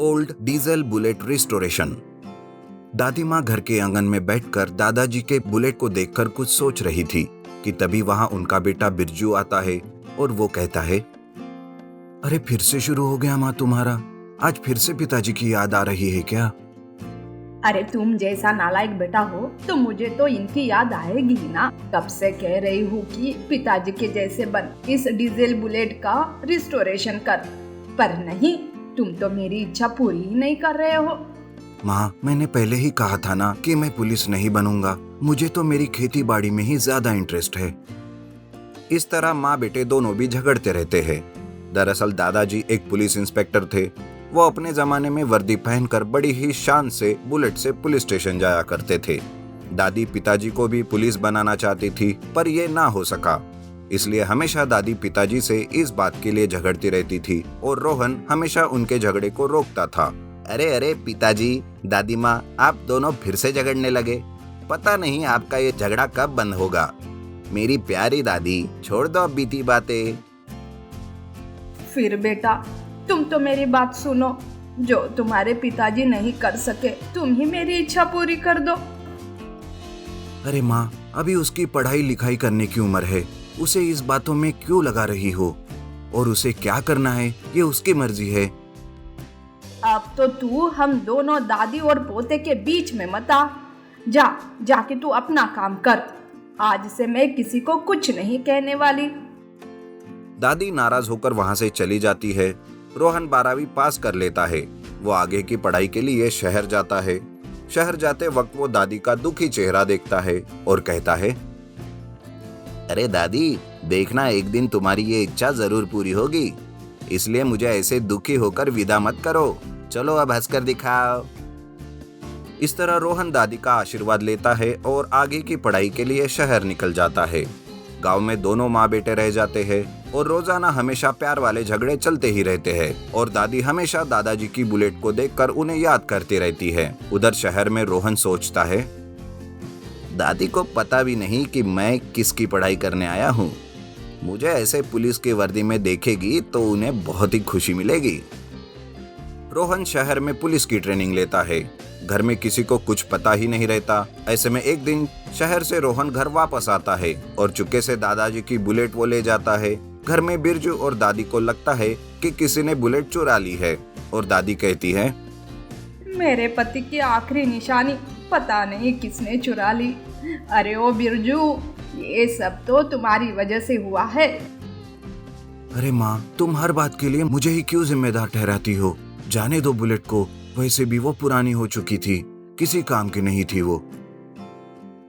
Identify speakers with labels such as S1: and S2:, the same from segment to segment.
S1: Old diesel bullet restoration. दादी माँ घर के आंगन में बैठकर दादाजी के बुलेट को देखकर कुछ सोच रही थी कि तभी वहां उनका बेटा बिरजू आता है और वो कहता है, अरे फिर से शुरू हो गया माँ तुम्हारा, आज फिर से पिताजी की याद आ रही है क्या?
S2: अरे तुम जैसा नालायक बेटा हो तो मुझे तो इनकी याद आएगी ही ना। कब से कह रही हूँ कि पिताजी के जैसे बन, इस डीजल बुलेट का रिस्टोरेशन कर, पर नहीं, तुम तो मेरी इच्छा पूरी ही नहीं कर रहे हो।
S1: माँ, मैंने पहले ही कहा था ना कि मैं पुलिस नहीं बनूंगा, मुझे तो मेरी खेती बाड़ी में ही ज्यादा इंटरेस्ट है। इस तरह माँ बेटे दोनों भी झगड़ते रहते हैं। दरअसल दादाजी एक पुलिस इंस्पेक्टर थे। वो अपने जमाने में वर्दी पहनकर बड़ी ही शान से बुलेट से पुलिस स्टेशन जाया करते थे। दादी पिताजी को भी पुलिस बनाना चाहती थी, पर यह ना हो सका। इसलिए हमेशा दादी पिताजी से इस बात के लिए झगड़ती रहती थी और रोहन हमेशा उनके झगड़े को रोकता था। अरे अरे पिताजी, दादी माँ, आप दोनों फिर से झगड़ने लगे। पता नहीं आपका ये झगड़ा कब बंद होगा। मेरी प्यारी दादी, छोड़ दो अब बीती बातें।
S2: फिर बेटा, तुम तो मेरी बात सुनो। जो तुम्हारे पिताजी नहीं कर सके, तुम ही मेरी इच्छा पूरी कर दो।
S1: अरे माँ, अभी उसकी पढ़ाई लिखाई करने की उम्र है, उसे इस बातों में क्यों लगा रही हो? और उसे क्या करना है ये उसकी मर्जी है।
S2: अब तो तू हम दोनों दादी और पोते के बीच में मत आ। जाके तू अपना काम कर। आज से मैं किसी को कुछ नहीं कहने वाली।
S1: दादी नाराज होकर वहां से चली जाती है। रोहन 12वीं पास कर लेता है। वो आगे की पढ़ाई के लिए शहर जाता है। शहर जाते वक्त वो दादी का दुखी चेहरा देखता है और कहता है, अरे दादी, देखना एक दिन तुम्हारी ये इच्छा जरूर पूरी होगी, इसलिए मुझे ऐसे दुखी होकर विदा मत करो। चलो अब हंसकर दिखाओ। इस तरह रोहन दादी का आशीर्वाद लेता है और आगे की पढ़ाई के लिए शहर निकल जाता है। गांव में दोनों माँ बेटे रह जाते हैं और रोजाना हमेशा प्यार वाले झगड़े चलते ही रहते हैं और दादी हमेशा दादाजी की बुलेट को देखकर उन्हें याद करती रहती है। उधर शहर में रोहन सोचता है, दादी को पता भी नहीं कि मैं किसकी पढ़ाई करने आया हूँ। मुझे ऐसे पुलिस की वर्दी में देखेगी तो उन्हें बहुत ही खुशी मिलेगी। रोहन शहर में पुलिस की ट्रेनिंग लेता है। घर में किसी को कुछ पता ही नहीं रहता। ऐसे में एक दिन शहर से रोहन घर वापस आता है और चुपके से दादाजी की बुलेट वो ले जाता है। घर में बिरजू और दादी को लगता है कि किसी ने बुलेट चुरा ली है और दादी कहती है,
S2: मेरे पति की आखिरी निशानी पता नहीं किसने चुरा ली। अरे ओ बिरजू, ये सब तो तुम्हारी वजह से हुआ है।
S1: अरे माँ, तुम हर बात के लिए मुझे ही क्यों जिम्मेदार ठहराती हो? जाने दो बुलेट को, वैसे भी वो पुरानी हो चुकी थी, किसी काम की नहीं थी वो।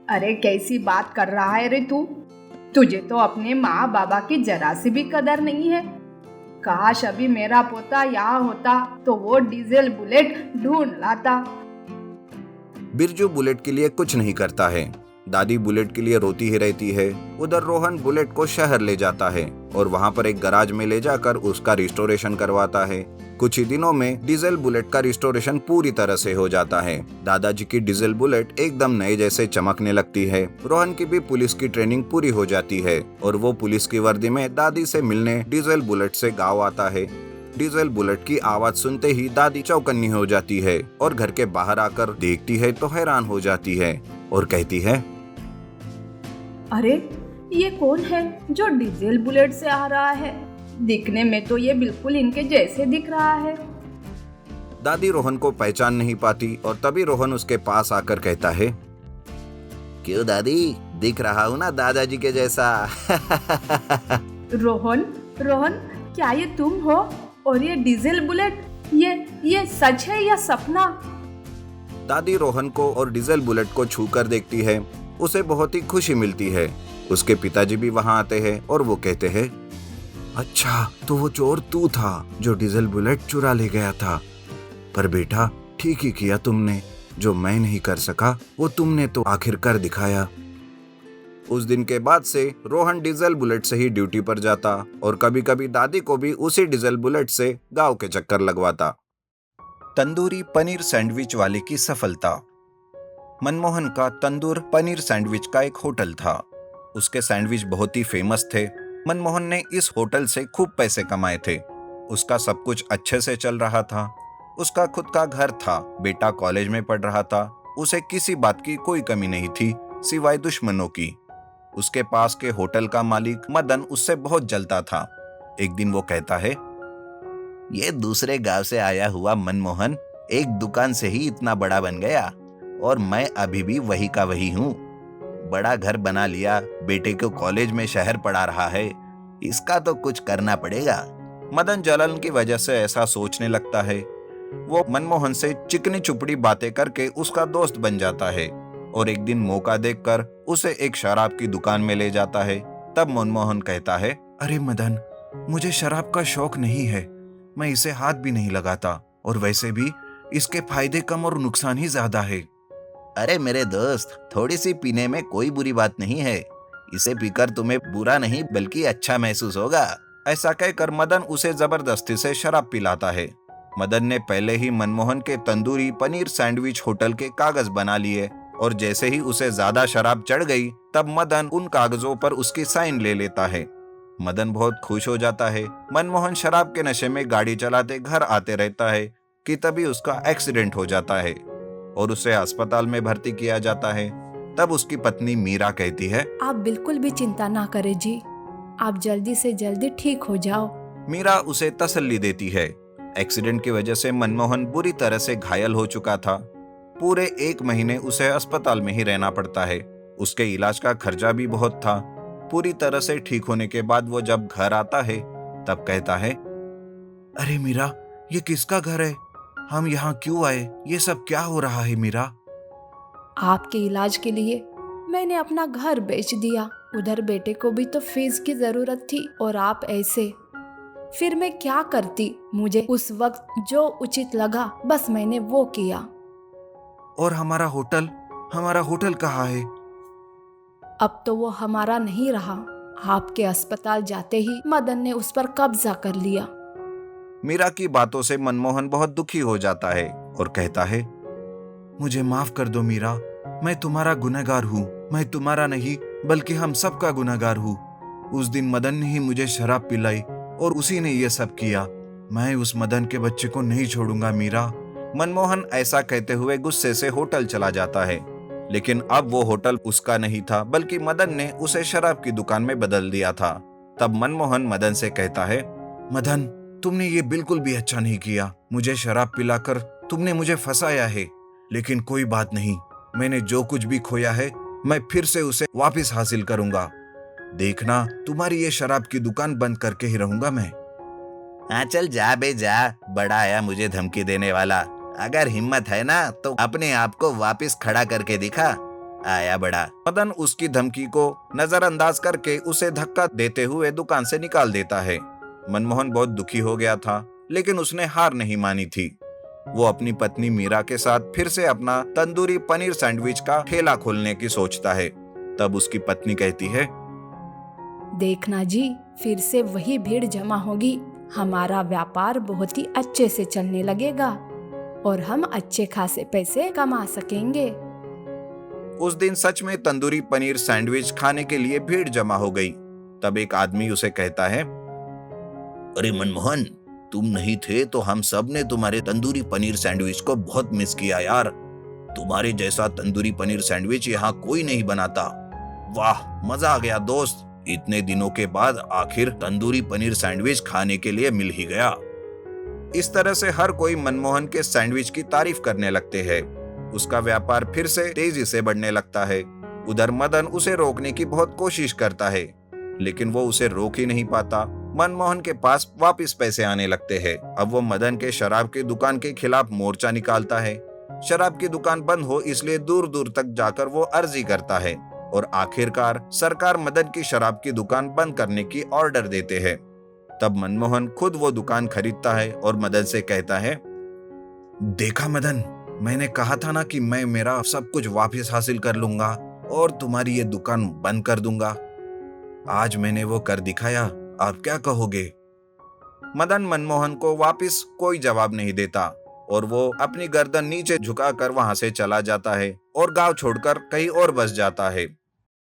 S2: अरे कैसी बात कर रहा है रे तू? तुझे तो अपने माँ बाबा की जरा सी भी कदर नहीं है। काश अभी मेरा पोता यहाँ होता तो वो डीजल बुलेट ढूंढ लाता।
S1: बिरजू बुलेट के लिए कुछ नहीं करता है। दादी बुलेट के लिए रोती ही रहती है। उधर रोहन बुलेट को शहर ले जाता है और वहां पर एक गराज में ले जाकर उसका रिस्टोरेशन करवाता है। कुछ ही दिनों में डीजल बुलेट का रिस्टोरेशन पूरी तरह से हो जाता है। दादाजी की डीजल बुलेट एकदम नए जैसे चमकने लगती है। रोहन की भी पुलिस की ट्रेनिंग पूरी हो जाती है और वो पुलिस की वर्दी में दादी से मिलने डीजल बुलेट से गाँव आता है। डीजल बुलेट की आवाज सुनते ही दादी चौकन्नी हो जाती है और घर के बाहर आकर देखती है तो हैरान हो जाती है और कहती है,
S2: अरे ये कौन है जो डीजल बुलेट से आ रहा है? दिखने में तो ये बिल्कुल इनके जैसे दिख रहा है।
S1: दादी रोहन को पहचान नहीं पाती और तभी रोहन उसके पास आकर कहता है, क्यों दादी, दिख रहा हूँ ना दादाजी के जैसा।
S2: रोहन, क्या ये तुम हो? और ये डीजल बुलेट, ये सच है या सपना?
S1: दादी रोहन को और डीजल बुलेट को छूकर देखती है। उसे बहुत ही खुशी मिलती है। उसके पिताजी भी वहां आते हैं और वो कहते हैं, अच्छा, तो वो चोर तू था जो डीजल बुलेट चुरा ले गया था। पर बेटा, ठीक ही किया तुमने। जो मैं नहीं कर सका वो तुमने तो आखिर कर दिखाया। उस दिन के बाद से रोहन डीजल बुलेट से ही ड्यूटी पर जाता और कभी कभी दादी को भी उसी डीजल बुलेट से गांव के चक्कर लगवाता। तंदूरी पनीर सैंडविच वाले की सफलता। मनमोहन का तंदूर पनीर सैंडविच का एक होटल था। उसके सैंडविच बहुत ही फेमस थे। मनमोहन ने इस होटल से खूब पैसे कमाए थे। उसका सब कुछ अच्छे से चल रहा था। उसका खुद का घर था, बेटा कॉलेज में पढ़ रहा था, उसे किसी बात की कोई कमी नहीं थी सिवाय दुश्मनों की। उसके पास के होटल का मालिक मदन उससे बहुत जलता था। एक दिन वो कहता है, ये दूसरे गांव से आया हुआ मनमोहन एक दुकान से ही इतना बड़ा बन गया और मैं अभी भी वही का वही हूँ। बड़ा घर बना लिया, बेटे को कॉलेज में शहर पढ़ा रहा है, इसका तो कुछ करना पड़ेगा। मदन जलन की वजह से ऐसा सोचने लगता है। वो मनमोहन से चिकनी चुपड़ी बातें करके उसका दोस्त बन जाता है और एक दिन मौका देखकर उसे एक शराब की दुकान में ले जाता है। तब मनमोहन कहता है, अरे मदन, मुझे शराब का शौक नहीं है, मैं इसे हाथ भी नहीं लगाता और वैसे भी इसके फायदे कम और नुकसान ही ज्यादा है। अरे मेरे दोस्त, थोड़ी सी पीने में कोई बुरी बात नहीं है, इसे पीकर तुम्हें बुरा नहीं बल्कि अच्छा महसूस होगा। ऐसा कहकर मदन उसे जबरदस्ती से शराब पिलाता है। मदन ने पहले ही मनमोहन के तंदूरी पनीर सैंडविच होटल के कागज बना लिए और जैसे ही उसे ज्यादा शराब चढ़ गई तब मदन उन कागजों पर उसकी साइन ले लेता है। मदन बहुत खुश हो जाता है। मनमोहन शराब के नशे में गाड़ी चलाते घर आते रहता है कि तभी उसका एक्सीडेंट हो जाता है और उसे अस्पताल में भर्ती किया जाता है। तब उसकी पत्नी मीरा कहती है,
S3: आप बिल्कुल भी चिंता ना करें जी, आप जल्दी से जल्दी ठीक हो जाओ।
S1: मीरा उसे तसल्ली देती है। एक्सीडेंट की वजह से मनमोहन बुरी तरह से घायल हो चुका था। पूरे 1 महीने उसे अस्पताल में ही रहना पड़ता है। उसके इलाज का खर्चा भी बहुत था। पूरी तरह से ठीक होने के बाद वो जब घर आता है तब कहता है, अरे मीरा, ये किसका घर है? हम यहाँ क्यों आए? ये सब क्या हो रहा है मीरा?
S3: आपके इलाज के लिए मैंने अपना घर बेच दिया। उधर बेटे को भी तो फीस की जरूरत थी और आप ऐसे। फिर मैं क्या करती? मुझे उस वक्त जो उचित लगा बस मैंने वो किया।
S1: और हमारा होटल कहाँ है?
S3: अब तो वो हमारा नहीं रहा। आपके अस्पताल जाते ही मदन ने उस पर कब्जा कर लिया।
S1: मीरा की बातों से मनमोहन बहुत दुखी हो जाता है और कहता है, मुझे माफ कर दो मीरा, मैं तुम्हारा गुनहगार हूँ। मैं तुम्हारा नहीं बल्कि हम सब का गुनहगार हूँ। उस दिन मदन ने ही मुझे शराब पिलाई और उसी ने ये सब किया। मैं उस मदन के बच्चे को नहीं छोड़ूंगा मीरा। मनमोहन ऐसा कहते हुए गुस्से से होटल चला जाता है, लेकिन अब वो होटल उसका नहीं था बल्कि मदन ने उसे शराब की दुकान में बदल दिया था। तब मनमोहन मदन से कहता है, मदन, तुमने ये बिल्कुल भी अच्छा नहीं किया। मुझे शराब पिलाकर तुमने मुझे फंसाया है, लेकिन कोई बात नहीं, मैंने जो कुछ भी खोया है मैं फिर से उसे वापस हासिल करूंगा। देखना, तुम्हारी ये शराब की दुकान बंद करके ही रहूंगा मैं। हाँ चल जा बे जा, बड़ा आया मुझे धमकी देने वाला। अगर हिम्मत है ना तो अपने आप को वापस खड़ा करके दिखा। आया बड़ा। मदन उसकी धमकी को नजरअंदाज करके उसे धक्का देते हुए दुकान से निकाल देता है। मनमोहन बहुत दुखी हो गया था, लेकिन उसने हार नहीं मानी थी। वो अपनी पत्नी मीरा के साथ फिर से अपना तंदूरी पनीर सैंडविच का ठेला खोलने की सोचता है। तब उसकी पत्नी कहती है,
S3: देखना जी, फिर से वही भीड़ जमा होगी। हमारा व्यापार बहुत ही अच्छे से चलने लगेगा और हम अच्छे खासे पैसे कमा सकेंगे।
S1: उस दिन सच में तंदूरी पनीर सैंडविच खाने के लिए भीड़ जमा हो गई। तब एक आदमी उसे कहता है, अरे मनमोहन, तुम नहीं थे तो हम सब ने तुम्हारे तंदूरी पनीर सैंडविच को बहुत मिस किया यार। तुम्हारे जैसा तंदूरी पनीर सैंडविच यहाँ कोई नहीं बनाता। वाह, मजा आ गया दोस्त, इतने दिनों के बाद आखिर तंदूरी पनीर सैंडविच खाने के लिए मिल ही गया। इस तरह से हर कोई मनमोहन के सैंडविच की तारीफ करने लगते हैं। उसका व्यापार फिर से तेजी से बढ़ने लगता है। उधर मदन उसे रोकने की बहुत कोशिश करता है, लेकिन वो उसे रोक ही नहीं पाता। मनमोहन के पास वापस पैसे आने लगते हैं। अब वो मदन के शराब की दुकान के खिलाफ मोर्चा निकालता है। शराब की दुकान बंद हो इसलिए दूर दूर तक जाकर वो अर्जी करता है और आखिरकार सरकार मदन की शराब की दुकान बंद करने की ऑर्डर देते हैं। तब मनमोहन खुद वो दुकान खरीदता है और मदन से कहता है, देखा मदन, मैंने कहा था ना कि मैं मेरा सब कुछ वापस हासिल कर लूंगा और तुम्हारी ये दुकान बंद कर दूंगा। आज मैंने वो कर दिखाया, आप क्या कहोगे? मदन मनमोहन को वापस कोई जवाब नहीं देता और वो अपनी गर्दन नीचे झुकाकर वहां से चला जाता है और गांव छोड़कर कहीं और बस जाता है।